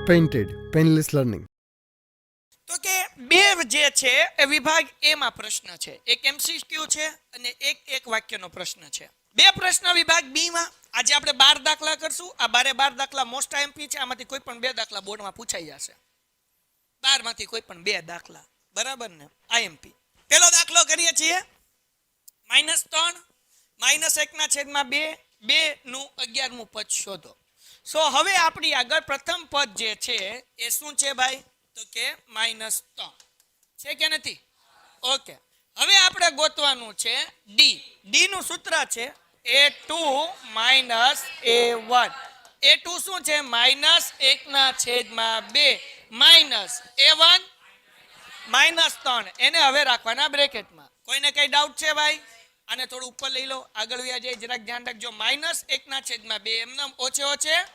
Painted painless learning. તો કે બે જે છે એ વિભાગ એ માં પ્રશ્ન છે, એક એમસીક્યુ છે અને એક વાક્યનો પ્રશ્ન છે. બે પ્રશ્ન વિભાગ બી માં આજે આપણે 12 દાખલા કરશું. આ 12 દાખલા મોસ્ટ આઈએમપી છે. આમાંથી કોઈ પણ 2 દાખલા બોર્ડમાં પૂછાઈ જશે. 12 માંથી કોઈ પણ 2 દાખલા, બરાબર ને? આઈએમપી. પહેલો દાખલો કરીએ છીએ. -3 -1/2 2 નું 11મું પદ શોધો. સો હવે આપણી આગળ પ્રથમ પદ જે છે એ શું છે ભાઈ? તો કે -3 છે કે નથી? ઓકે, હવે આપણે ગોતવાનું છે ડી. ડી નું સૂત્ર છે a2 - a1. a2 શું છે? -1/2 -a1 -3. એને હવે રાખવાના બ્રેકેટમાં. કોઈને કઈ ડાઉટ છે ભાઈ? આને થોડું ઉપર લઈ લો, આગળ વ્યા જાય, જરાક ધ્યાન રાખજો. -1/2 એમને ઓછે ઓછે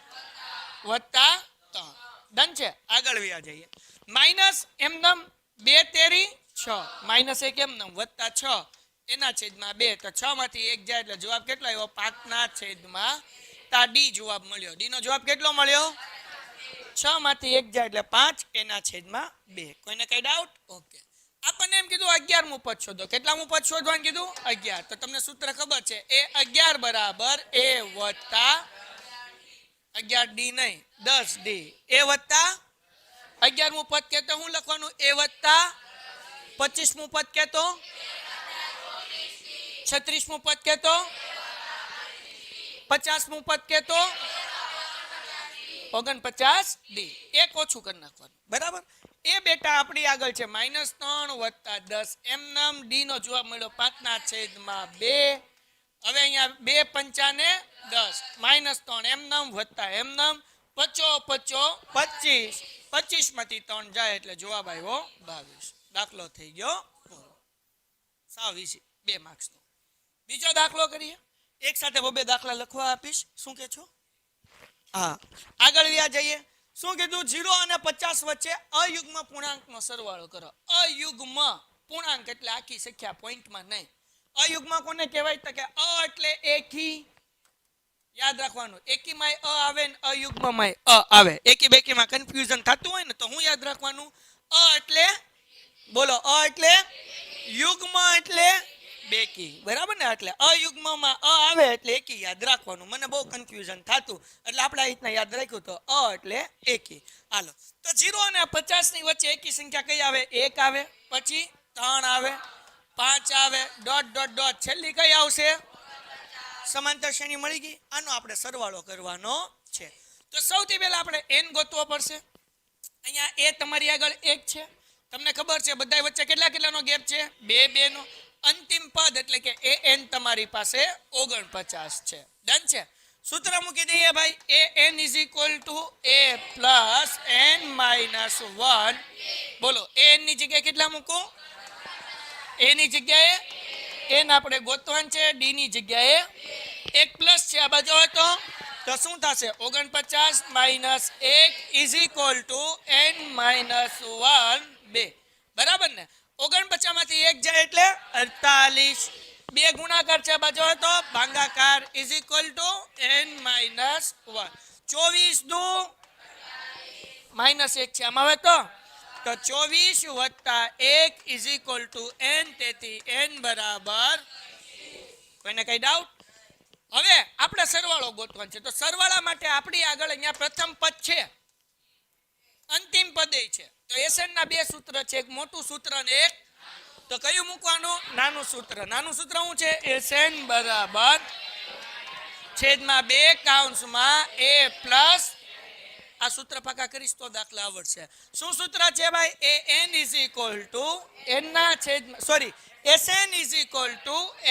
+3. ડન છે? આગળ વ્યા જઈએ. માઇનસ એમનમ 2 તેરી 6, -1 એમનમ +6 એના છેદમાં 2. તો 6 માંથી 1 જાય એટલે જવાબ કેટલો આવ્યો? 5 છેદમાં તા ડી જવાબ મળ્યો. ડી નો જવાબ કેટલો મળ્યો? 6 માંથી 1 જાય એટલે 5 એના છેદમાં 2. કોઈને કઈ ડાઉટ? ઓકે. આપણને એમ કીધું 11મું પદ શોધો. કેટલામું પદ શોધવાનું કીધું? 11. તો તમને સૂત્ર ખબર છે, એ 11 બરાબર a વત્તા 11 ડી નહીં 10 ડી. એ વત્તા 11મું પદ કહેતો હું લખવાનું? એ વત્તા 25મું પદ કહેતો, 36મું પદ કહેતો, 50મું પદ કહેતો, 49 ડી. એક ઓછું કરી નાખવાનું, બરાબર? એ બેટા આપણી આગળ છે -3 + 10 એમનમ. ડી નો જવાબ મળ્યો 5 છેદમાં 2. હવે અહીંયા 2 પંચા ને 10 -3 એમનમ વત્તા એમનમ 5 5 25. 25 માંથી 3 જાય એટલે જવાબ આવ્યો 22. દાખલો થઈ ગયો પૂરો. સાવ ઈઝી, 2 માર્ક્સનો. બીજો દાખલો કરીએ. એક સાથે 2 દાખલા લખવા આપીશ. શું કે છો? હા, આગળ વ્યા જઈએ. શું કીધું? 0 અને 50 વચ્ચે અયુગ્મ પૂર્ણાંકનો સરવાળો કરો. અયુગ્મ પૂર્ણાંક એટલે આખી સંખ્યા, પોઈન્ટમાં નહીં. અયુગ્મ કોને કહેવાય? તો કે અ એટલે એકી. યાદ રાખવાનું, એકીમાં અ આવે ને અયુગ્મમાં અ આવે. એકી બેકીમાં કન્ફ્યુઝન થતું હોય ને તો હું યાદ રાખવાનું? અ એટલે, બોલો, અ એટલે યુગ્મ એટલે બેકી, બરાબર ને? એટલે અયુગ્મમાં અ આવે એટલે એકી યાદ રાખવાનું. મને બહુ કન્ફ્યુઝન થતું એટલે આપણે આ રીતના યાદ રાખ્યું. તો અ એટલે એકી. હાલો, તો 0 અને 50 ની વચ્ચે એકી સંખ્યા કઈ આવે? 1 આવે, પછી 3 આવે, 5 આવે, ડોટ ડોટ ડોટ, છેલ્લી કઈ આવશે? સમાંતર શ્રેણી મળી ગઈ. આનો આપણે સરવાળો કરવાનો છે. તો સૌથી પહેલા આપણે n ગોતવો પડશે. અહીંયા એ તમારી આગળ 1 છે. તમને ખબર છે બધા વચ્ચે કેટલાનો ગેપ છે? 2 2 નો. અંતિમ પદ એટલે કે an તમારી પાસે 49 છે. ડન છે? સૂત્ર મૂકી દઈએ ભાઈ. an a + n - 1. બોલો, an ની જગ્યાએ કેટલા મૂકું? a ની જગ્યાએ n આપણે ગોતવાન છે. d ની જગ્યાએ 1 પ્લસ છે આ બાજુ હોય તો શું થશે? 49 - 1 = n - 1 2. બરાબર ને? 49 માંથી 1 જાય એટલે 48. 2 ગુણાકાર છે આ બાજુ હોય તો ભાગાકાર = n - 1. 24 દુ -1 છે આમાં આવે તો 24 + 1 = n. તેથી n બરાબર. કોઈને કઈ ડાઉટ? હવે આપણે સરવાળો ગોતવાનો છે. તો સરવાળા માટે આપણી આગળ અહીંયા પ્રથમ પદ છે, અંતિમ પદ છે. તો SN ના 2 સૂત્ર છે, એક મોટું સૂત્ર અને એક, તો કયું મૂકવાનું? નાનું સૂત્ર. નાનું સૂત્ર શું છે? SN બરાબર છેદમાં 2 કૌંસમાં a પ્લસ. આ સૂત્ર પાકા કરીશ તો દાખલા આવડશે. શું સૂત્ર છે ભાઈ? an = n ના છેદમાં, સોરી, SN =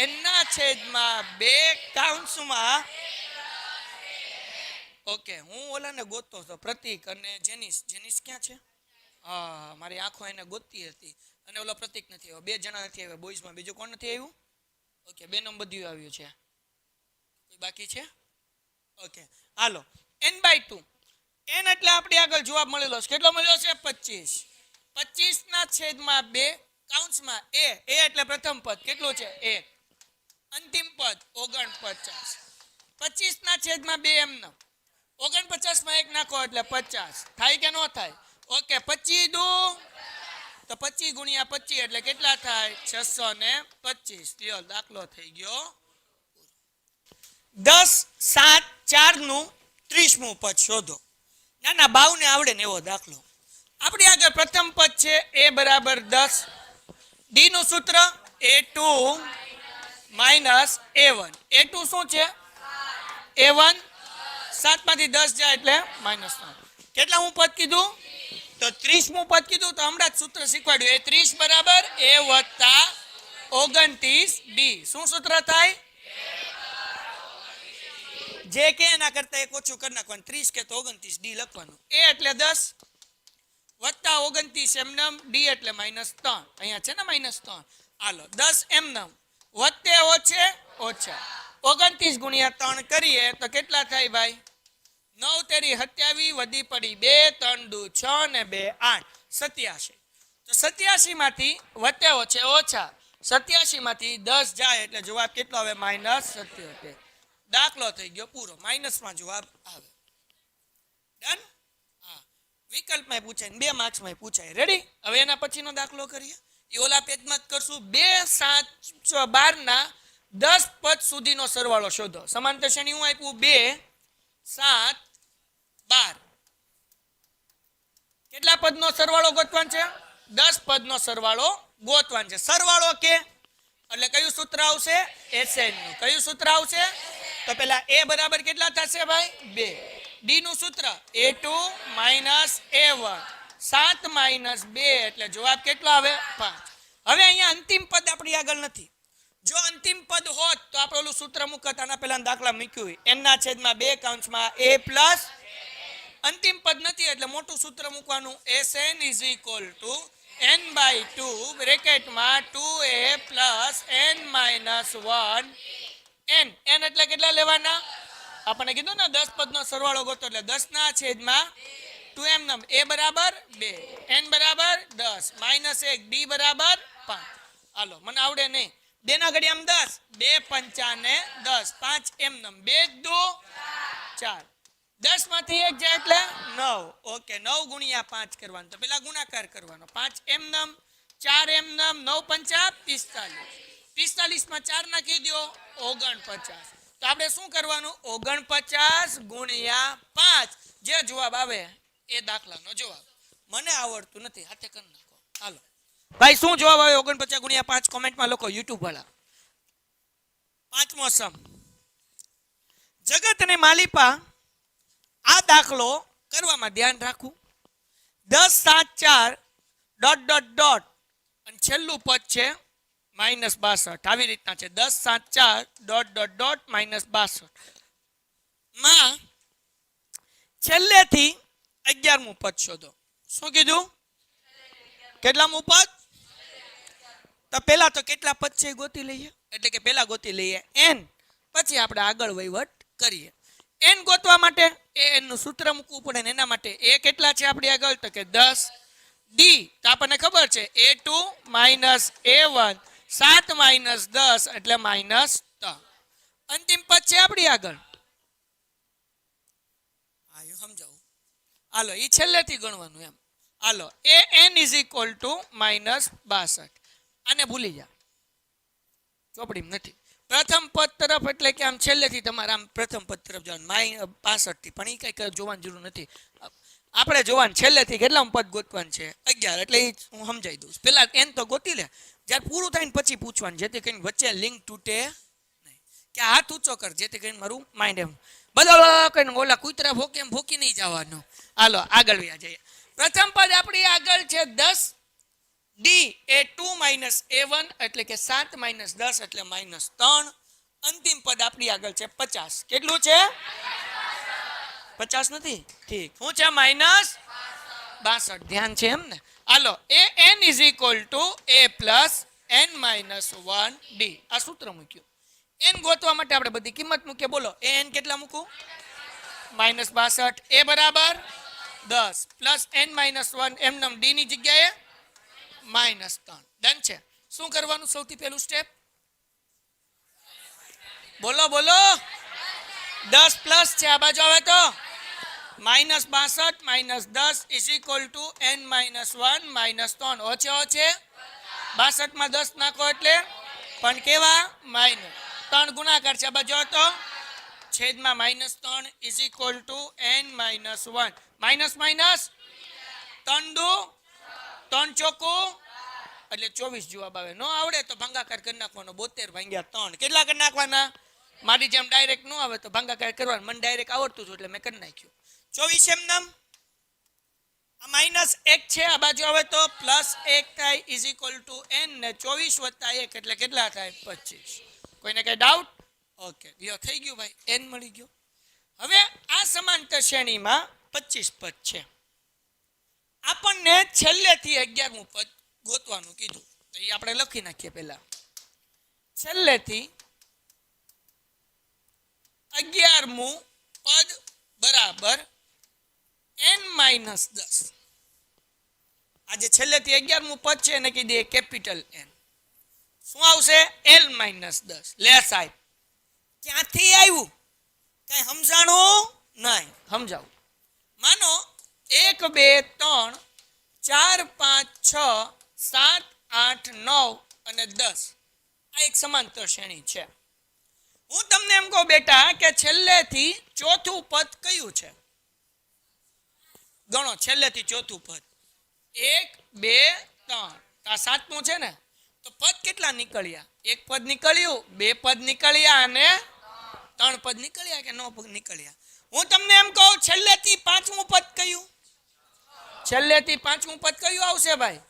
n ના છેદમાં 2 કૌંસમાં. ઓકે, હું ઓલાને ગોતતો હતો, પ્રતીક અને જેનિસ. જેનિસ ક્યાં છે? હા, મારી આંખો એને ગોતતી હતી. અને ઓલો પ્રતીક નથી આવ્યો. 2 જણા નથી આવ્યા બોયઝમાં. બીજું કોણ નથી આવ્યું? ઓકે, 2 નંબર બધું આવ્યું છે. કોઈ બાકી છે? ઓકે, હાલો. n/2. n એટલે આપણે આગળ જવાબ મળેલો છે. કેટલો મળ્યો છે? 25. 25 ના છેદમાં 2 કૌંસમાં a. a એટલે પ્રથમ પદ. કેટલું છે? 1. અંતિમ પદ 49. 25 ના છેદમાં 2 એમનો. 49 માં 1 નાખો એટલે 50 થાય કે ન થાય? ઓકે 25 દુ તો 25 ગુણ્યા 25 એટલે કેટલા થાય? 625. લ્યો દાખલો થઈ ગયો. 10 7 4 નું 30મું પદ શોધો. ના ના બાવને આવડે ને એવો દાખલો. આપણી આગળ પ્રથમ પદ છે a બરાબર 10. ડી નું સૂત્ર a2 માઇનસ a1. a2 શું છે? a1. 7 માંથી 10 જાય એટલે -9. કેટલામું પદ કીધું? તો 30મું પદ કીધું. તો હમણાં જ સૂત્ર શીખવાડ્યું. એ 30 બરાબર a વત્તા 29 ડી. શું સૂત્ર થાય? જે કે એના કરતા એક ઓછું કરી નાખવાનું. 30 કે તો 29 ડી લખવાનું. a એટલે 10 વત્તા 29 એમનમ, ડી એટલે -3. અહીંયા છે ને -3. હાલો 10 એમનમ વત્તે ઓછે ઓછા 29 ગુણ્યા 3 કરીએ તો કેટલા થાય ભાઈ? 9 તેરી 27 વધી પડી 2 3 દુ 6 ને 2 8 87. તો 87 માંથી વત્તે ઓછે ઓછા 87 માંથી 10 જાય એટલે જવાબ કેટલો આવે? -77. દાખલો થઈ ગયો પૂરો. માઇનસમાં જવાબ આવે. ડન. હા, વિકલ્પમાં પૂછાય, 2 માર્ક્સમાં પૂછાય. રેડી? હવે એના પછીનો દાખલો કરીએ. એ ઓલા પેજમાં જ કરશું. 2 7 12 ના 10 પદ સુધીનો સરવાળો શોધો. સમાંતર શ્રેણી હું આપ્યું 2 7 12. કેટલા પદનો સરવાળો ગોતવાનો છે? 10 પદનો સરવાળો ગોતવાનો છે. સરવાળો કે એટલે કયું સૂત્ર આવશે? SN નું. કયું સૂત્ર આવશે? તો પેલા a બરાબર કેટલા થશે ભાઈ? 2. ડી નું સૂત્ર a2 માઇનસ a1. 7 માઇનસ 2 એટલે જવાબ કેટલો આવે? 5. હવે અહીંયા અંતિમ પદ આપણી આગળ નથી. જો અંતિમ પદ હોત તો આપણે ઓલું સૂત્ર મૂકત. આના પહેલા દાખલા મૂક્યું n ના છેદમાં 2 કૌંસમાં a પ્લસ. અંતિમ પદ નથી એટલે મોટું સૂત્ર મૂકવાનું. SN is equal to n/2 બ્રેકેટમાં 2a plus n minus 1 n. n એટલે કેટલા લેવાના? આપણે કીધું ને 10 પદનો સરવાળો ગોતો એટલે 10 ના છેદમાં 2 એમનમ. a બરાબર 2, n બરાબર 10 માઇનસ 1, d બરાબર 5. હાલો મને આવડે નહીં. 2 ના ઘડિયામાં 10, 2 પંચા ને 10, 5 એમનમ. 2 દુ 4, 10 માંથી 1 જાય એટલે 9. ઓકે 9 ગુણ્યા 5 કરવાનું. તો પેલા ગુણાકાર કરવાનો. 5 એમનમ, 4 એમનમ, 9 પંચા 45. 45 માં 4 નાખી દો 49. તો આપણે શું કરવાનું? 49 ગુણ્યા 5. જે જવાબ આવે એ દાખલાનો જવાબ. મને આવડતું નથી, હાથે કરી નાખો. હાલો ભાઈ શું જવાબ આવે? 49 ગુણ્યા 5 કોમેન્ટમાં લખો યુટ્યુબ વાળા. પાંચમો સમ. જગત અને માલિપા આ દાખલો કરવામાં ધ્યાન રાખવું. 10 7 4 ડોટ ડોટ ડોટ અને છેલ્લું પદ છે -62. આવી રીતના છે 10 7 4 ડોટ ડોટ ડોટ -62 માં છેલ્લેથી 11મું પદ શોધો. શું કીધું? કેટલામું પદ? તો પેલા તો કેટલા પદ છે ગોતી લઈએ. એટલે કે પેલા ગોતી લઈએ n, પછી આપણે આગળ વહીવટ કરીએ. n ગોતવા માટે n નું સૂત્ર મૂકવું પડે ને એના માટે a કેટલા છે આપણી આગળ? તો કે 10. d તો આપણને ખબર છે a2 માઇનસ a1. 7 માઇનસ 10 એટલે -3. અંતિમ પદ છે આપણી આગળ. આયો સમજાવું. હાલો એ છેલ્લેથી ગણવાનું એમ. હાલો an ઇઝ ઇક્વલ ટુ -62. આને ભૂલી જા, ચોપડીમાં નથી. પ્રથમ પદ તરફ એટલે કે આમ છેલ્લેથી તમારે આમ પ્રથમ પદ તરફ જવાનું -65 થી. પણ એ કઈ જોવાની જરૂર નથી. આપણે જોવાનું છેલ્લેથી કેટલામાં પદ ગોતવાનું છે? 11. એટલે એ હું સમજાઈ દઉં. પેલા n તો ગોતી લે. જ્યારે પૂરું થાય ને પછી પૂછવાનું, જેથી કરીને વચ્ચે લિંક તૂટે નહીં. કે હાથ ઊંચો કર જેથી કરીને મારું માઇન્ડ એમ બધા કહીને ઓલા કૂતરા ભોકે એમ ભોકી નહીં જવાનું. હાલો આગળ વ્યા જઈએ. પ્રથમ પદ આપણી આગળ છે 10. d એ 2 માઇનસ a1 એટલે કે 7 માઇનસ 10 એટલે -3. અંતિમ પદ આપણી આગળ છે 50. કેટલું છે? 50 નથી? ઠીક. શું છે? -62. ધ્યાન છે એમ ને? હાલો an is equal to a plus n minus 1 d. આ સૂત્ર મૂક્યું. n ગોતવા માટે આપણે બધી કિંમત મૂકીએ. બોલો an કેટલા મૂકું? -62. a બરાબર 10 પ્લસ n માઇનસ 1 એમનમ d ની જગ્યાએ -3. ડન છે. શું કરવાનું સૌથી પહેલું સ્ટેપ? બોલો બોલો. 10 પ્લસ છે આ બાજુ આવે તો -62 -10 ઇઝ ઇક્વલ ટુ n-1 -3 ઓછે ઓછે 62 માં 10 નાખો એટલે પણ કેવા માઇનસ 3 ગુણાકાર છે બાજુ તો છેદમાં -3 is equal to n-1 minus minus 3 દુ 3 ચોકું એટલે 24 જવાબ આવે. નો આવડે તો ભાગાકાર કરી નાખવાનો 72 ભાગ્યા 3 કેટલા કરી નાખવાના મારી જેમ ડાયરેક્ટ ન આવે તો ભાગાકાર કરવાનો મને ડાયરેક્ટ આવડતું હતું એટલે મેં કરી નાખ્યું 24 એમ નામ આ -1 છે આ બાજુ આવે તો +1 થાય ઇઝ ઇક્વલ ટુ n ને 24 + 1 એટલે કેટલા થાય 25. કોઈને કઈ ડાઉટ ઓકે યો થઈ ગયું ભાઈ n મળી ગયો. હવે આ સમાંતર શ્રેણીમાં 25 પદ છે આપણને છેલ્લેથી 11મું પદ ગોતવાનું કીધું તો એ આપણે લખી નાખીએ પહેલા છેલ્લેથી 11મું પદ બરાબર n-10 આજે છેલ્લેથી 11મું પદ છે એને કીધી કેપિટલ n શું આવશે l-10 લે સાહેબ ક્યાંથી આવ્યું કઈ સમજાણું નહીં સમજાવું માનો 1 2 3 4 5 6 7 8 9 અને 10 આ એક સમાંતર શ્રેણી છે. હું તમને એમ કહું બેટા કે છેલ્લેથી ચોથું પદ કયું છે ગણો છેલ્લેથી ચોથું પદ 1 2 3 આ સાતમું છે ને તો પદ કેટલા નીકળ્યા એક પદ નીકળ્યું બે પદ નીકળ્યા અને 3 પદ નીકળ્યા કે 9 પદ નીકળ્યા. હું તમને એમ કહું છેલ્લેથી પાંચમું પદ કયું છેલ્લેથી પાંચમું પદ કયું આવશે ભાઈ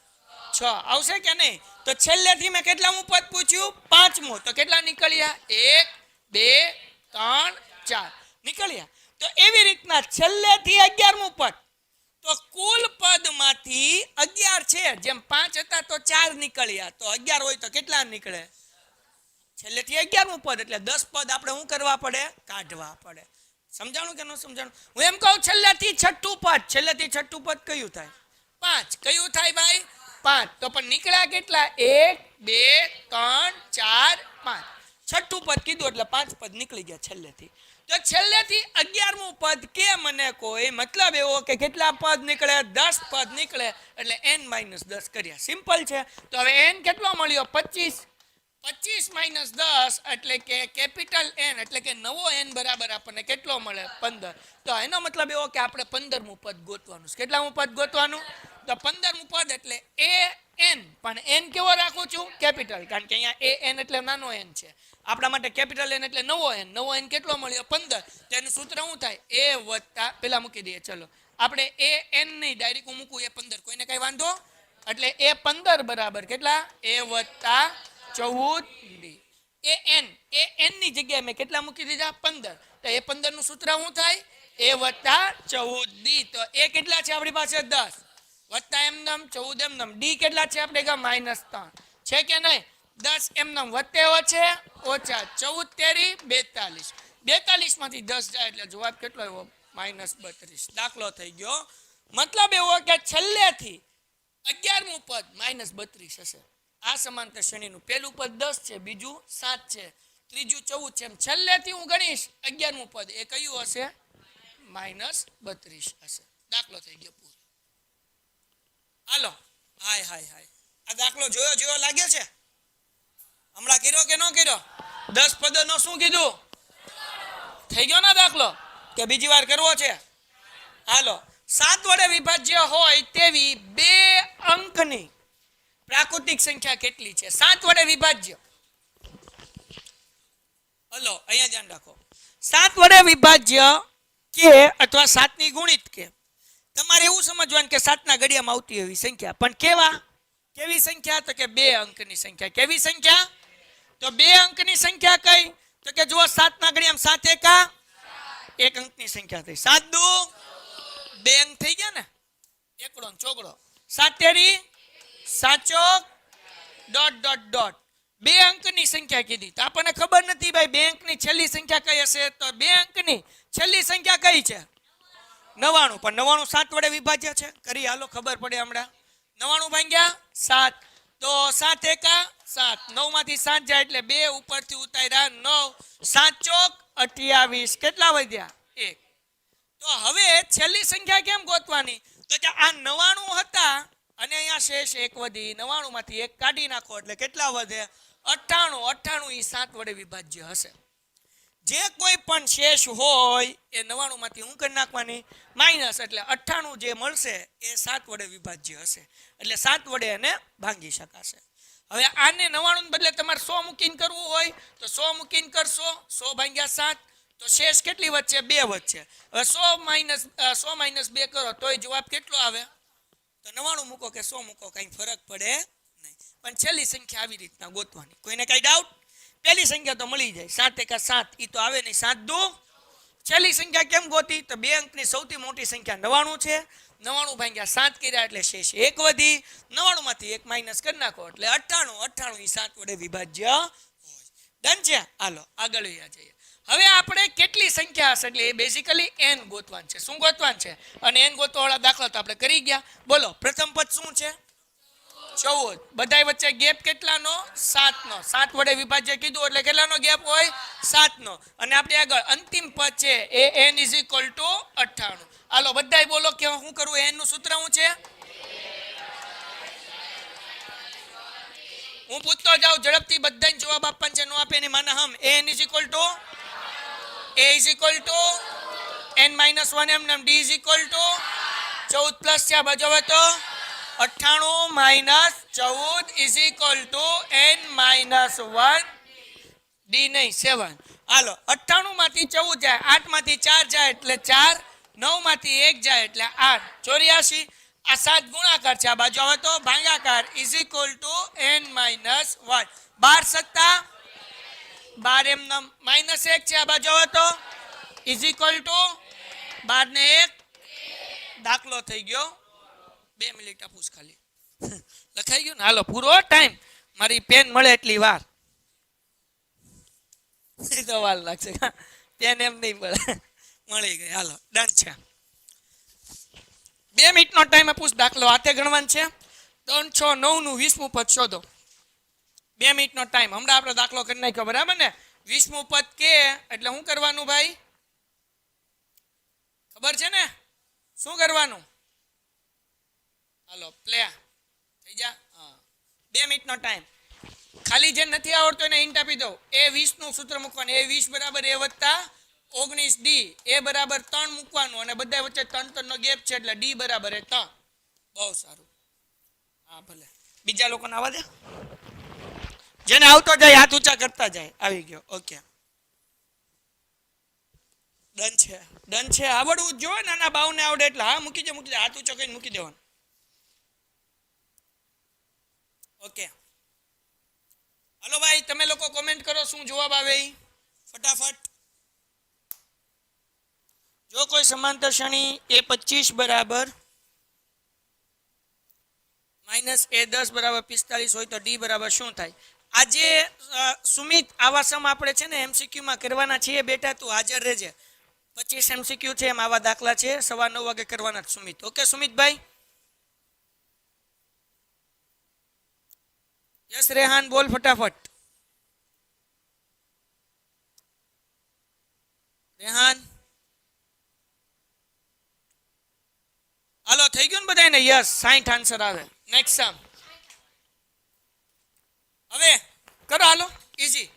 6 આવશે કે નહીં તો છેલ્લેથી મેં કેટલામું પદ પૂછ્યું પાંચમું તો કેટલા નીકળ્યા 1 2 3 4 નીકળ્યા. તો એવી રીતના છેલ્લેથી 11મું પદ તો કુલ પદમાંથી 11 છે જેમ 5 હતા તો 4 નીકળ્યા તો 11 હોય તો કેટલા નીકળે છેલ્લેથી 11મું પદ એટલે 10 પદ આપણે શું કરવા પડે કાઢવા પડે. સમજાણું કે ન સમજાણું. હું એમ કહું છેલ્લેથી છઠ્ઠું પદ કયું થાય 5 કયું થાય ભાઈ 5 તો પણ નીકળ્યા કેટલા 1 2 3 4 5 છઠ્ઠું પદ કીધું એટલે 5 પદ નીકળી ગયા છેલ્લેથી. તો છેલ્લેથી 11મું પદ કે મને કોઈ મતલબ એવો કે કેટલા પદ નીકળે 10 પદ નીકળે એટલે n-10 કર્યા સિમ્પલ છે. તો હવે n કેટલો મળ્યો 25 25 - 10 એટલે કે કેપિટલ n એટલે કે નવો n બરાબર આપણને કેટલો મળે 15. તો એનો મતલબ એવો કે આપણે 15મું પદ ગોતવાનું છે. કેટલામું પદ ગોતવાનું તો 15મું પદ એટલે an પણ n કેવો રાખું છું કેપિટલ કારણ કે અહીંયા an એટલે નાનો n છે આપણા માટે કેપિટલ n એટલે નવો n કેટલો મળ્યો 15. તેનું સૂત્ર શું થાય a વત્તા પેલા મૂકી દઈએ ચલો આપણે an નહીં ડાયરેક્ટ હું મૂકું a15 કોઈને કઈ વાંધો એટલે a15 બરાબર કેટલા a વત્તા 14d an ની જગ્યાએ મેં કેટલા મૂકી દીધા 15 તો a15 નું સૂત્ર શું થાય a વત્તા 14d તો a કેટલા છે આપણી પાસે 10 વત્તા એમનમ 14 એમનમ d કેટલા છે આપણે -3 છે કે નહીં 10 એમનમ વત્તે છે ઓછા 14 તેરી 42 42 માંથી 10 જાય એટલે જવાબ કેટલો આવ્યો -32 દાખલો થઈ ગયો. મતલબ એવો કે છેલ્લેથી 11મું પદ -32 હશે. આ સમાંતર શ્રેણીનું પહેલું પદ 10 છે બીજું 7 છે ત્રીજું 14 છે એમ છેલ્લેથી હું ગણીશ 11મું પદ એ કયું હશે -32 હશે. દાખલો થઈ ગયો પૂરો. હાલો હાય આ દાખલો જોયો લાગે છે હમણાં કર્યો કે ન કર્યો 10 પદોનો શું કીધું થઈ ગયો ને દાખલો કે બીજી વાર કરવો છે. હાલો 7 વડે વિભાજ્ય હોય તેવી 2 અંકની પ્રાકૃતિક સંખ્યા કેટલી છે 7 વડે વિભાજ્ય હલો અહીંયા ધ્યાન રાખો 7 વડે વિભાજ્ય કે અથવા 7 ની ગુણિત કે તમારે એવું સમજવાનું કે 7 ના ઘડિયામાં આવતી એવી સંખ્યા પણ કેવી સંખ્યા તો કે 2 અંકની સંખ્યા કેવી સંખ્યા તો 2 અંકની સંખ્યા કઈ તો કે જુઓ 7 ના ઘડિયામાં 7 એકા 1 અંકની સંખ્યા થઈ 7 દુ 2 અંક થઈ ગયા ને એકડો ચોગડો 7 તેરી 7 ચોક ... 2 અંકની સંખ્યા કીધી તો આપણને ખબર નથી ભાઈ 2 અંકની છેલ્લી સંખ્યા કઈ હશે તો 2 અંકની છેલ્લી સંખ્યા કઈ છે 99 પણ 99 7 વડે વિભાજ્ય છે કરી હાલો ખબર પડે હમણાં 99 ભાગ્યા 7 તો 7 એકા 7 9 માંથી 7 જાય એટલે 2 ઉપરથી ઉતાર્યા 9 7 ચોક 28 કેટલા વધ્યા 1 તો હવે છેલ્લી સંખ્યા કેમ ગોતવાની? તો કે આ 99 હતા અને અહીંયા શેષ 1 વધી. 99 માંથી 1 કાઢી નાખો એટલે કેટલા વધે? 98. 98 એ 7 વડે વિભાજ્ય હશે. જે કોઈ પણ શેષ હોય એ 99 માંથી હું કરી નાખવાની માઇનસ, એટલે 98 જે મળશે એ 7 વડે વિભાજ્ય હશે, એટલે 7 વડે એને ભાંગી શકાશે. હવે આને 99 ને બદલે તમારે 100 મૂકીને કરવું હોય તો 100 મૂકીને કરશો. 100 ભાગ્યા 7 તો શેષ કેટલી વધશે? 2 વધશે. હવે 100 માઇનસ 2 કરો તોય જવાબ કેટલો આવે? તો 99 મૂકો કે 100 મૂકો કઈ ફરક પડે નહીં. પણ છેલ્લી સંખ્યા આવી રીતના ગોતવાની. કોઈને કઈ ડાઉટ? પહેલી સંખ્યા તો મળી જાય, 7 એકા 7 ઈ તો આવે નહીં, 7 દુ. છેલ્લી સંખ્યા કેમ ગોતી? તો 2 અંકની સૌથી મોટી સંખ્યા 99 છે. 99 ભાગ્યા 7 કર્યા એટલે શેષ 1 વધી. 99 માંથી 1 માઇનસ કરી નાખો એટલે 98. 98 એ 7 વડે વિભાજ્ય હોય. ડન છે? હાલો આગળ જઈએ. હવે આપણે કેટલી સંખ્યા હશે એટલે એ બેઝિકલી n ગોતવાન છે. શું ગોતવાન છે? અને n ગોતવાવાળા દાખલા તો આપણે કરી ગયા. બોલો પ્રથમ પદ શું છે? 14. બધાય વચ્ચે ગેપ કેટલાનો? 7 નો. 7 વડે વિભાજ્ય કીધું એટલે કેટલાનો ગેપ હોય? 7 નો. અને આપણે આગળ અંતિમ પદ છે એ n = 98. હાલો બધાય બોલો કે હું કરું? n નું સૂત્ર શું છે? હું પૂછતો જાઉં ઝડપથી, બધાને જવાબ આપવાનો છે. નો આપે એની માને હમ. n = n-1 એમ d = 14 પ્લસ છે આ બાજુ હવે તો 98 - 14 = n-1 d નહીં 7. હાલો 98 માંથી 14 જાય, 8 માંથી 4 જાય એટલે 4, 9 માંથી 1 જાય એટલે 8, 84. આ 7 ગુણાકાર છે, આ બાજુ આવે તો ભાગાકાર = n-1. 12 સત્તા 12 એમ નમ -1 છે, આ બાજુ આવે તો = 12 ને 1 દાખલો થઈ ગયો. 2 મિનિટ આપું ખાલી લખાઈ ગયું ને? હાલો પૂરો ટાઈમ. મારી પેન મળે એટલી વાર તો વાર લાગશે. પેન એમ નહીં મળે, મળી ગઈ. હાલો ડન છે. 2 મિનિટનો ટાઈમ આપું. દાખલો હાથે ગણવાનું છે. 3, 6, 9 નું 20મું પદ શોધો. 2 મિનિટનો ટાઈમ. હમણાં આપણે દાખલો કરી નાખ્યો બરાબર ને? 20મું પદ કે એટલે શું કરવાનું ભાઈ? ખબર છે ને શું કરવાનું? હાલો પ્લે થઈ જા. હા 2 મિનિટનો ટાઈમ. ખાલી જે નથી આવડતો એને હિન્ટ આપી દઉં. A20 નું સૂત્ર મૂકવાનું. A20 બરાબર A વત્તા 19 D. A બરાબર 3 મૂકવાનું અને બધા વચ્ચે 3 નો ગેપ છે એટલે D બરાબર 3. બહુ સારું. હા ભલે બીજા લોકોને આવવા દે. જેને આવતો જાય હાથ ઊંચા કરતા જાય. આવી ગયો. ઓકે ડન છે. ડન છે. આવડવું જ જોઈએ. નાના બાવને આવડે એટલે હા મૂકી દે. હાથ ઊંચો કરીને મૂકી દેવાનું. ઓકે હાલો ભાઈ તમે લોકો કોમેન્ટ કરો શું જવાબ આવે ફટાફટ. જો કોઈ સમાંતર શ્રેણી A25 બરાબર -A10 બરાબર 45 હોય તો D બરાબર શું થાય? આજે સુમિત આવા સમ આપણે છે ને MCQ માં કરવાના છીએ બેટા, તું હાજર રહેજે. 25 MCQ છે એમ આવા દાખલા છે, 9:15 વાગે કરવાના સુમિત. ઓકે સુમિતભાઈ? યસ રેહાન બોલ ફટાફટ. રેહાન હાલો થઈ ગયું ને બધાને? યસ 60 આન્સર આવે. નેક્સ્ટ સમ હવે કરો. હાલો ઈઝી.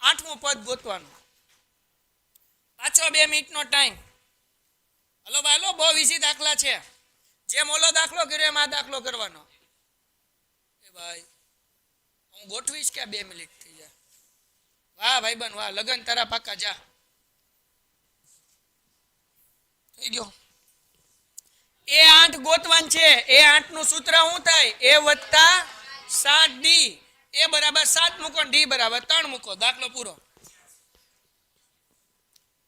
8મું પદ ગોતવાનું. પાછો 2 મિનિટનો ટાઈમ. હલો ભાઈ હાલો બહુ ઈઝી દાખલા છે. જેમ ઓલો દાખલો કર્યો એમ આ દાખલો કરવાનો. એ ભાઈ હું ગોઠવીશ કે 2 મિનિટ થઈ જાય. વાહ ભાઈ બન વાહ. લગન તારા પાકા જા. થઈ ગયો. A8 ગોતવાન છે. A8 નું સૂત્ર શું થાય? A વત્તા 7D. A બરાબર 7 મૂકો, D બરાબર 3 મૂકો. દાખલો પૂરો.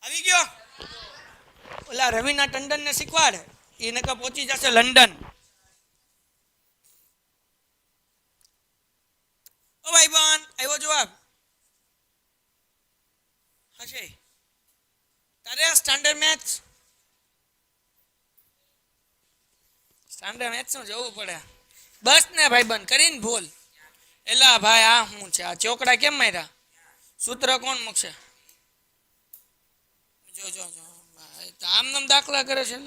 આવી ગયો? ઓલા રવિના ટંડન ને શીખવાડ. એ નકા પહોંચી જશે લંડન. ઓ ભાઈ બન આવ્યો જવાબ? હશે તારે સ્ટાન્ડર્ડ મેથ્સ? સ્ટાન્ડર્ડ મેથ્સ નું જવું પડે બસ ને ભાઈ બન કરીને ભૂલ. એલા ભાઈ આ શું છે? આ ચોકડા કેમ માર્યા? સૂત્ર કોણ મૂકશે? જો જો જો આમ નામ દાખલા કરે છે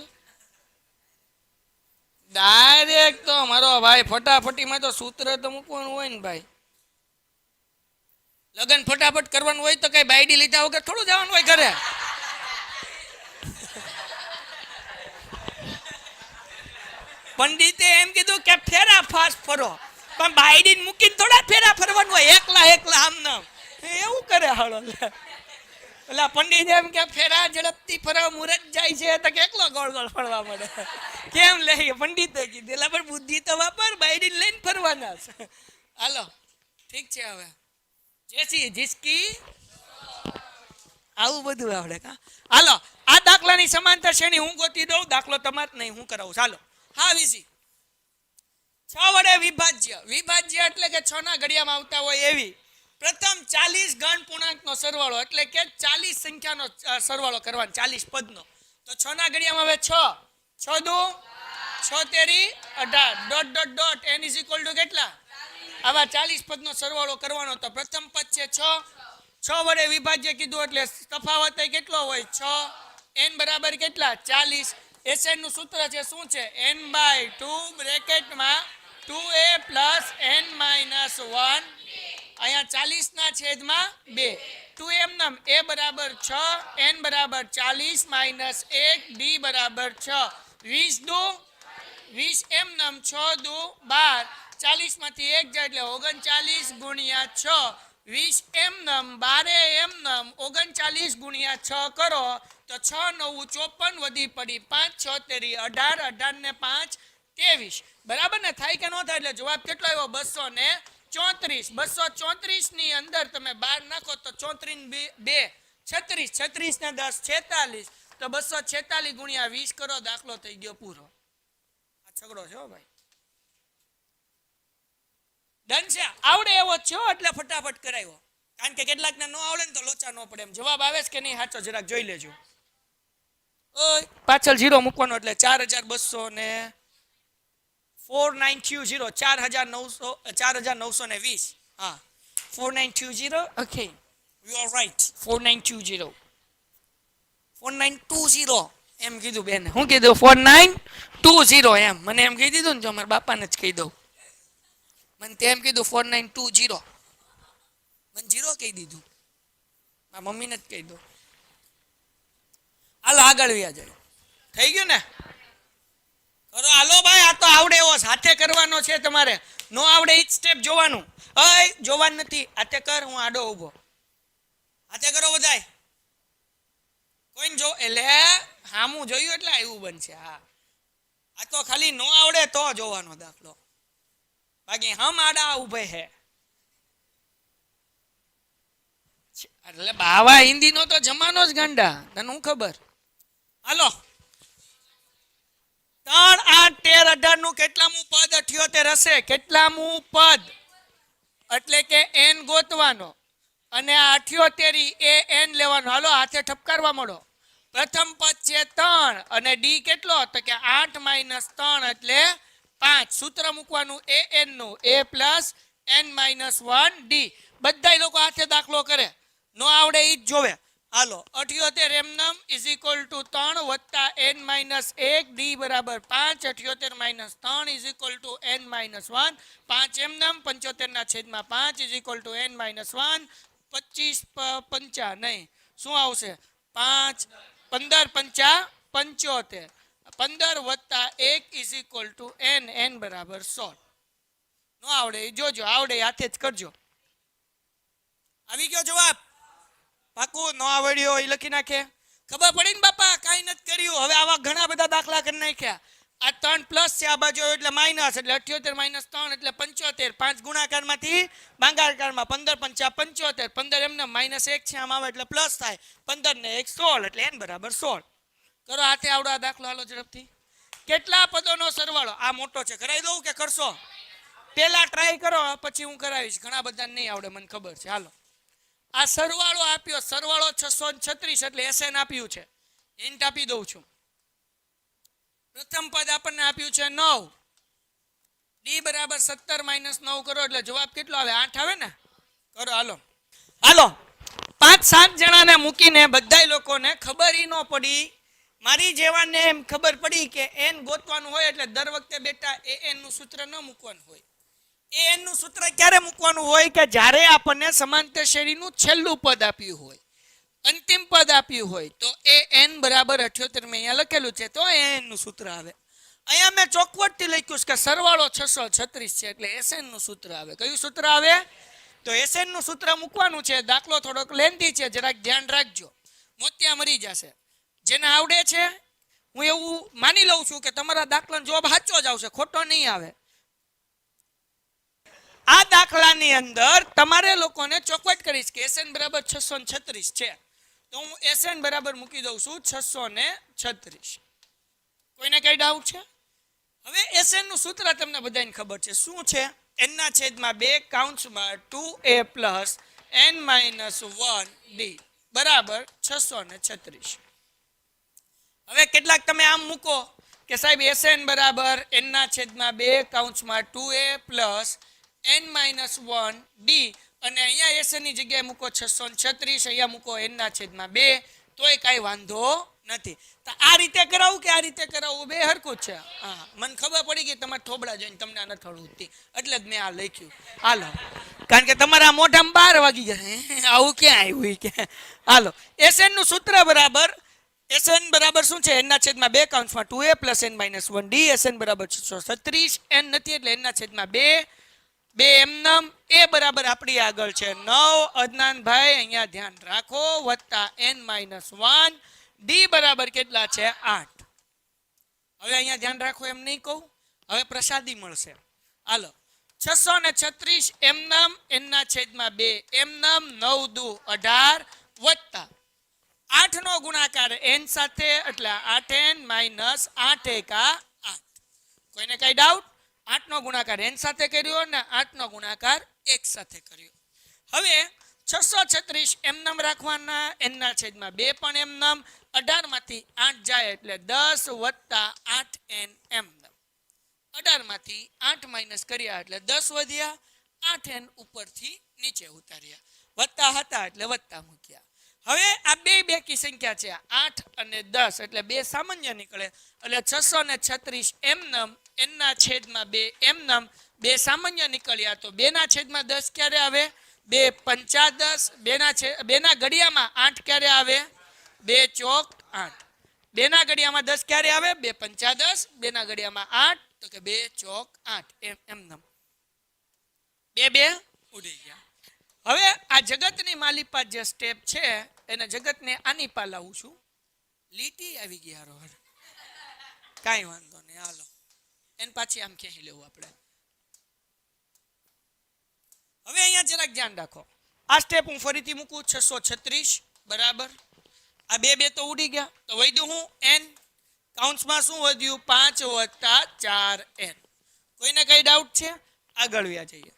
ડાયરેક્ટ તો મારો ભાઈ ફટાફટીમાં તો સૂત્ર તો મૂકવાનું હોય ને ભાઈ. લગન ફટાફટ કરવાનું હોય તો કઈ બાયડી લીધા વગર થોડું જવાનું હોય ઘરે. પંડિતે એમ કીધું કે ફેરા ફાસ્ટ ફરો, પણ બાયડી મૂકીને થોડા ફેરા ફરવાનું હોય, એકલા એકલા આમ નામ એવું કરે હાલો. એટલે પંડિત એમ કે ફેરા ઝડપથી ફરવા મુરત જાય છે તો કેટલો ગોળ ગોળ ફરવા મળે. કેમ લે પંડિતે કીધું એટલે પણ બુદ્ધિ તો વાપર, બાયડી લઈને ફરવાના છે. હાલો ઠીક છે. હવે જેસી જીસકી આવું બધું આવડે કા. હાલો આ દાખલાની સમાંતર શ્રેણી હું ગોતી દઉં, દાખલો તમારે નહીં હું કરાવું. ચાલો હા વિસી 6 વડે વિભાજ્ય. વિભાજ્ય એટલે કે 6 ના ઘડિયામાં આવતા હોય એવી પ્રથમ 40 ગણ પૂર્ણાંકનો સરવાળો, એટલે કે 40 સંખ્યાનો સરવાળો કરવાનો 40 પદનો. તો 6 ના ઘડિયામાં હવે 6 6 દુ 6 તેરી 18 dot dot dot n is equal to કેટલા? આવા 40 પદનો સરવાળો કરવાનો. તો પ્રથમ પદ છે 6, 6 વડે વિભાજ્ય કીધું એટલે તફાવત કેટલો હોય 6, n બરાબર કેટલા 40. SN નું સૂત્ર છે શું છે? n/2 બ્રેકેટમાં 2a plus n minus 1 અહીંયા 40 ના છેદમાં 2 2m નામ a બરાબર 6 n બરાબર 40 માઇનસ 1 d બરાબર 6 20 દુ 20 m નામ 6 દુ 12 40 માંથી 1 જાય એટલે 39 ગુણ્યા 6 20 m નામ 12 m નામ 39 ગુણ્યા 6 કરો તો 6 9 54 વધી પડી 5 6 તેરી 18 18 ને 5 23 બરાબર ને થાય કે ન થાય? એટલે જવાબ કેટલો આવ્યો 234. 234 ની અંદર તમે 12 નાખો તો 34 2 36 36 ને 10 46 તો 246 ગુણ્યા 20 કરો, દાખલો થઈ ગયો પૂરો. આ છગડો છે ભાઈ. ડન છે. આવડે એવો છો એટલે ફટાફટ કરાવ્યો, કારણ કે કેટલાક ને ન આવડે ને તો લોચા ન પડે. એમ જવાબ આવે છે કે નહીં સાચો જરાક જોઈ લેજો. ઓય પાછળ 0 મૂકવાનો એટલે 4200 ને 4920 4920 હા 4920 ઓકે યુ આર રાઈટ 4920 4920 એમ કીધું બેન. શું કીધું? 4920 એમ મને એમ કહી દીધું ને, જો મારા બાપાને જ કહી દઉં. મને તેમ કીધું 4920 મને 0 કહી દીધું, મારા મમ્મીને જ કહી દઉં. હાલો આગળ વ્યા જાય. થઈ ગયું ને? કરો હાલો ભાઈ. આ તો આવડે એવો સાથે કરવાનો છે તમારે. નો આવડે ઈ સ્ટેપ જોવાનું. અય જોવાનું નથી. હાથે કર, હું આડો ઊભો. હાથે કરો બધાય. કોઈને જો એટલે હામું જોયું એટલે એવું બનશે. હા આ તો ખાલી નો આવડે તો જોવાનો દાખલો, બાકી હમ આડા ઉભે હે. એટલે બાવા હિન્દી નો તો જમાનો જ ગાંડા, તને હું ખબર. હાલો 3 8 13 18 નું કેટલામું પદ 78 હશે? કેટલામું પદ એટલે કે n ગોતવાનો અને આ 78 એ n લેવાનો. હાલો હાથે ઠપકારવા મળો. પ્રથમ પદ છે 3 અને d કેટલો? તો કે 8 - 3 એટલે 5. સૂત્ર મૂકવાનું an નું a plus n minus 1 d. બધા લોકો હાથે દાખલો કરે, નો આવડે ઈ જ જોવે. હાલો 78 એમ નામ ઇઝ ઇક્વલ ટુ 3 વત્તા n માઇનસ 1 d બરાબર 5. 78 minus 3 is equal to n minus 1. 5 એમ નામ 75 ના છેદમાં 5 is equal to n minus 1. 25 પંચા નહીં શું આવશે? 5 15 પંચા 75. 15 વત્તા 1 is equal to n. n બરાબર 16. નો આવડે જોજો, આવડે હાથે જ કરજો. આવી ગયો જવાબ? પાકું? નો આવડ્યો એ લખી નાખે. ખબર પડી ને બાપા? કાંઈ નથી કર્યું. હવે આવા ઘણા બધા દાખલા કરી નાખ્યા. આ 3 પ્લસ છે, આ બાજુ એટલે માઇનસ, એટલે 78 માઇનસ 3 એટલે 75. 5 ગુણાકારમાંથી ભાગાકારમાં 15 પંચા 75. 15 એમને માઇનસ 1 છે, આમ આવે એટલે પ્લસ થાય. 15 ને 1 16 એટલે n બરાબર 16. કરો હાથે આવડો આ દાખલો. હાલો ઝડપથી. કેટલા પદોનો સરવાળો? આ મોટો છે, કરાવી દઉં કે કરશો? પેલા ટ્રાય કરો પછી હું કરાવીશ. ઘણા બધા નહીં આવડે મને ખબર છે. હાલો આ સરવાળો આપ્યો, સરવાળો 636 એટલે SN આપ્યું છે. હિન્ટ આપી દઉં છું. પ્રથમ પદ આપણને આપ્યું છે 9. d બરાબર 17 માઇનસ 9 કરો એટલે જવાબ કેટલો આવે? 8 આવે ને? કરો હાલો. હાલો 5 7 જણાને મૂકીને બધાય લોકોને ખબર ઈ ન પડી મારી જેવાને એમ ખબર પડી કે n ગોતવાનું હોય એટલે દર વખતે બેટા an નું સૂત્ર ન મૂકવાનું હોય. an નું સૂત્ર ક્યારે મૂકવાનું હોય કે જ્યારે આપણને સમાંતર શ્રેણીનું છેલ્લું પદ આપ્યું હોય, અંતિમ પદ આપ્યું હોય તો an બરાબર 78 મેં અહીંયા લખેલું છે તો an નું સૂત્ર આવે. અહીંયા મેં ચોખવટથી લખ્યું છે કે સરવાળો 636 છે એટલે SN નું સૂત્ર આવે. કયું સૂત્ર આવે? તો SN નું સૂત્ર મૂકવાનું છે. દાખલો થોડોક લેન્ધી છે, જરાક ધ્યાન રાખજો, મોતિયા મરી જશે. જેને આવડે છે હું એવું માની લઉં છું કે તમારા દાખલાનો જવાબ સાચો જ આવશે, ખોટો નહીં આવે. આ દાખલાની અંદર તમારે લોકોને ચોખવટ કરીશ કે SN બરાબર 636 છે તો હું SN બરાબર મૂકી દઉં છું 636. કોઈને કઈ ડાઉટ છે? હવે SN નું સૂત્ર તમને બધાને ખબર છે. શું છે? n/2 કૌંસમાં 2a પ્લસ n-1d બરાબર 636. હવે કેટલાક તમે આમ મૂકો કે સાહેબ SN બરાબર n/2 કૌંસમાં 2a પ્લસ n-1d અને અહીંયા SN ની જગ્યાએ મૂકો 636, અહીંયા મૂકો n/2 તોય કાંઈ વાંધો નથી. તો આ રીતે કરાવું કે આ રીતે કરાવું બે હરખું જ છે. હા, મને ખબર પડી ગઈ તમારે થોબડા જોઈને તમને આ નથી હળવું એટલે જ મેં આ લખ્યું. હાલો, કારણ કે તમારા મોઢામાં 12 વાગી ગયા, આવું ક્યાં આવ્યું કે. હાલો, SN નું સૂત્ર બરાબર SN બરાબર શું છે? n/2 કૌંસમાં 2a પ્લસ n-1d. SN બરાબર 636, n નથી એટલે n/2 બે એમનમ. એ બરાબર આપણી આગળ છે 9 અદનાનભાઈ અહીંયા ધ્યાન રાખો વત્તા n-1 d બરાબર કેટલા છે? 8. હવે અહીંયા ધ્યાન રાખો એમ નહીં કહું, હવે પ્રસાદી મળશે. હાલો, 636 એમનમ n/2 એમનમ 9 દુ 18 વત્તા 8 નો ગુણાકાર n સાથે એટલે 8n માઇનસ 8 એકા 8. કોઈને કઈ ડાઉટ? 8 નો ગુણાકાર n સાથે કર્યો ને 8 નો ગુણાકાર 1 સાથે કર્યો. હવે 636 એમનમ રાખવાના, n/2 પણ એમનમ, 18 માંથી 8 જાય એટલે 10 વત્તા 8n એમનમ. 18 માંથી 8 માઇનસ કર્યા એટલે 10 વધ્યા, 8n ઉપરથી નીચે ઉતાર્યા, વત્તા હતા એટલે વત્તા મૂક્યા. હવે આ બે બેકી સંખ્યા છે 8 અને 10 એટલે બે સામાન્ય નીકળે એટલે 636 એમનમ n/2 એમનમ બે સામાન્ય નીકળ્યા તો 2/10 ક્યારે આવે? 2 × 5 = 10. 2 ના ઘડિયામાં 8 ક્યારે આવે? 2 ચોક 8. 2 ના ઘડિયામાં 10 ક્યારે આવે? 2 × 5 = 10. 2 ના ઘડિયામાં 8 તો કે 2 ચોક 8 એમનમ બે ઉડી ગયા. હવે આ જગતની માલિપા જે સ્ટેપ છે એને જગતને આની પા લાવું છું. લીટી આવી ગઈ હારોહર, કાંઈ વાંધો નહીં. હાલો, એને પાછી આમ ક્યાંય લેવું આપણે. હવે અહીંયા જરાક ધ્યાન રાખો, આ સ્ટેપ હું ફરીથી મૂકું 636 બરાબર આ બે તો ઉડી ગયા તો વધ્યું હું n. કાઉન્સમાં શું વધ્યું? 5 વત્તા 4n. કોઈને કઈ ડાઉટ છે? આગળ વ્યા જઈએ.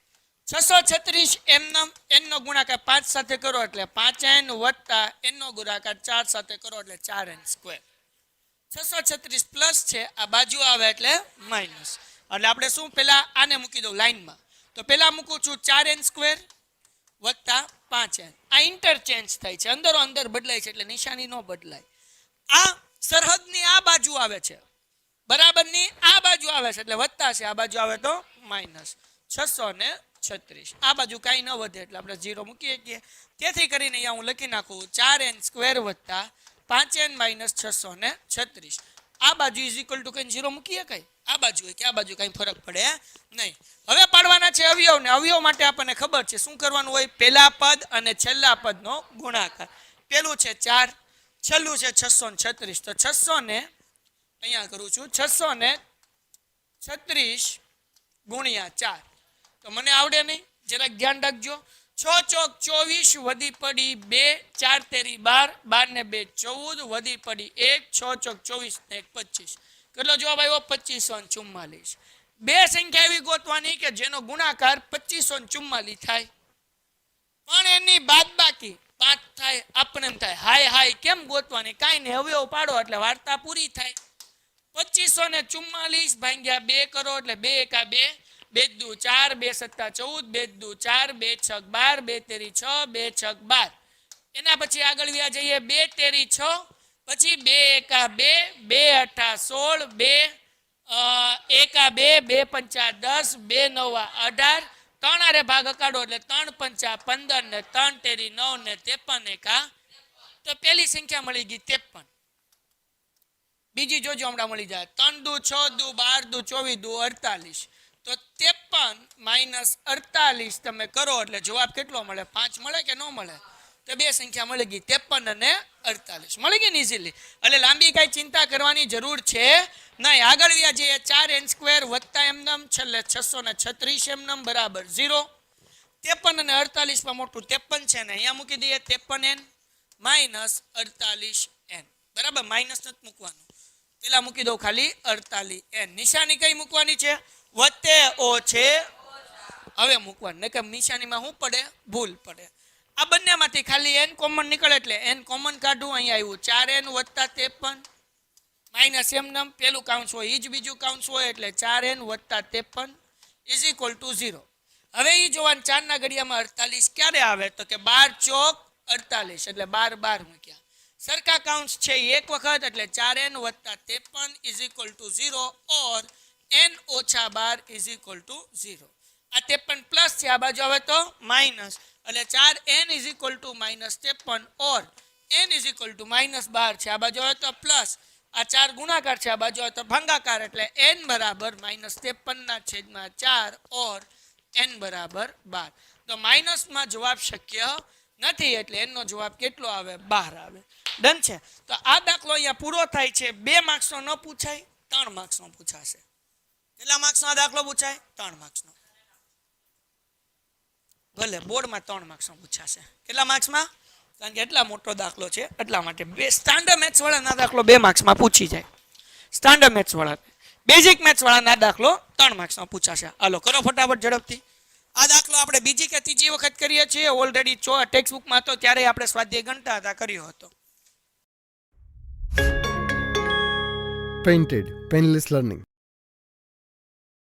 636 એમનમ n નો ગુણાકાર 5 સાથે કરો એટલે 5n વત્તા n નો ગુણાકાર 4 સાથે કરો એટલે 4n². 636 પ્લસ છે, આ બાજુ આવે એટલે માઇનસ. એટલે આપણે શું પેલા આને મૂકી દઉં લાઈનમાં. તો પેલા મૂકું છું 4n² વત્તા 5n. આ ઇન્ટરચેન્જ થાય છે, અંદરો અંદર બદલાય છે એટલે નિશાની ન બદલાય. આ સરહદની આ બાજુ આવે છે, બરાબરની આ બાજુ આવે છે એટલે વત્તા છે, આ બાજુ આવે તો માઇનસ. 636 આ બાજુ કાંઈ ન વધે એટલે આપણે 0 મૂકીએ છીએ. તેથી કરીને અહીંયા હું લખી નાખું 4n² વત્તા 5n માઇનસ 636. આ બાજુ ઇઝ ઇક્વલ ટુ કઈ 0 મૂકીએ કઈ આ બાજુ હોય કે આ બાજુ કઈ ફરક પડે નહીં. હવે પાડવાના છે અવયવને. અવયવ માટે આપણને ખબર છે શું કરવાનું હોય? પહેલા પદ અને છેલ્લા પદનો ગુણાકાર. પેલું છે 4, છેલ્લું છે 636. તો 600 ને અહીંયા કરું છું 636 ગુણ્યા 4. તો મને આવડે નહીં, જરાક ધ્યાન રાખજો. 6 ચોક 24 વધી પડી 2, 4 તેરી 12, 12 ને 2 14 વધી પડી 1, 6 ચોક 24 ને 1 25. કેટલો જવાબ આવ્યો? 2544. બે સંખ્યા એવી ગોતવાની કે જેનો ગુણાકાર 2544 થાય પણ એની બાદબાકી 5 થાય. આપણે એમ થાય હાય કેમ ગોતવાની? કાંઈ નહીં, અવયવ પાડો એટલે વાર્તા પૂરી થાય. 2544 ભાગ્યા 2 કરો એટલે 2 એકા 2, 2 દુ 4, 2 સત્તા 14, 2 દુ 4, 2 છક 12, 2 તેરી 6, 2 છક 12. એના પછી આગળ વ્યા જઈએ 2 તેરી 6, પછી 2 એકા 2 2 અઠા 16 2 એકા 2 2 પંચા 10 2 નવા 18 3 આરે ભાગ અકાડો એટલે 3 પંચા 15 ને 3 તેરી 9 ને 53 એકા તો પેલી સંખ્યા મળી ગઈ 53. બીજી જોજો હમણાં મળી જાય 3 દુ 6 દુ 12 દુ 24 દુ 48 તો 53 - 48 તમે કરો એટલે જવાબ કેટલો મળે 5 મળે કે ન મળે તો બે સંખ્યા મળી ગઈ 53 અને 48 મળી ગઈ ને ઇઝીલી. એટલે લાંબી કઈ ચિંતા કરવાની જરૂર છે નહીં. આગળ વ્યા જઈએ 4n² વત્તા એમનમ છેલ્લે 636 એમનમ બરાબર 0. 53 અને 48 માં મોટું 53 છે ને અહીંયા મૂકી દઈએ 53n - 48n બરાબર માઇનસ નથી મૂકવાનું પેલા મૂકી દો ખાલી 48n. નિશાની કઈ મૂકવાની છે વત્તે ઓછે હવે મૂકવાનું ને કે નિશાનીમાં શું પડે ભૂલ પડે. આ બંનેમાંથી ખાલી n કોમન નીકળે એટલે n કોમન કાઢું અહીંયા આવ્યું 4n વત્તા 53 માઇનસ એમનમ પેલું કાઉન્સ હોય એ જ બીજું કાઉન્સ હોય એટલે 4n વત્તા 53 = 0. હવે એ જોવાનું 4 ના ઘડિયામાં 48 ક્યારે આવે તો કે 12 ચોક 48 એટલે 12 12 મૂક્યા સરખા કાઉન્સ છે એક વખત એટલે 4n વત્તા 53 = 0 ઓર n ઓછા 12 = 0. આ 53 પ્લસ છે આ બાજુ આવે તો માઇનસ એટલે 4n = -53 ઓર n = -12 છે આ બાજુ આવે તો પ્લસ આ 4 ગુણાકાર છે આ બાજુ આવે તો ભાગાકાર એટલે n બરાબર -53/4 ઓર n બરાબર 12. તો માઇનસમાં જવાબ શક્ય નથી એટલે n નો જવાબ કેટલો આવે 12 આવે. ડન છે. તો આ દાખલો અહીંયા પૂરો થાય છે. 2 માર્ક્સનો ન પૂછાય 3 માર્ક્સનો પૂછાશે. કેટલા માર્ક્સનો આ દાખલો પૂછાય 3 માર્ક્સનો. ભલે બોર્ડમાં 3 માર્ક્સનો પૂછાશે. કેટલા માર્ક્સમાં કારણ કે એટલા મોટો દાખલો છે એટલા માટે બે સ્ટાન્ડર્ડ મેથ્સ વાળાના દાખલો 2 માર્ક્સમાં પૂછી જાય. સ્ટાન્ડર્ડ મેથ્સ વાળા બેઝિક મેથ્સ વાળાના દાખલો 3 માર્ક્સમાં પૂછાશે. હાલો કરો ફટાફટ ઝડપથી. આ દાખલો આપણે બીજી કે ત્રીજી વખત કરીએ છીએ. ઓલરેડી ટેક્સ્ટ બુકમાં તો ત્યારે આપણે સ્વાધ્યાય ગણતા હતા કર્યો હતો. Painted Painless Learning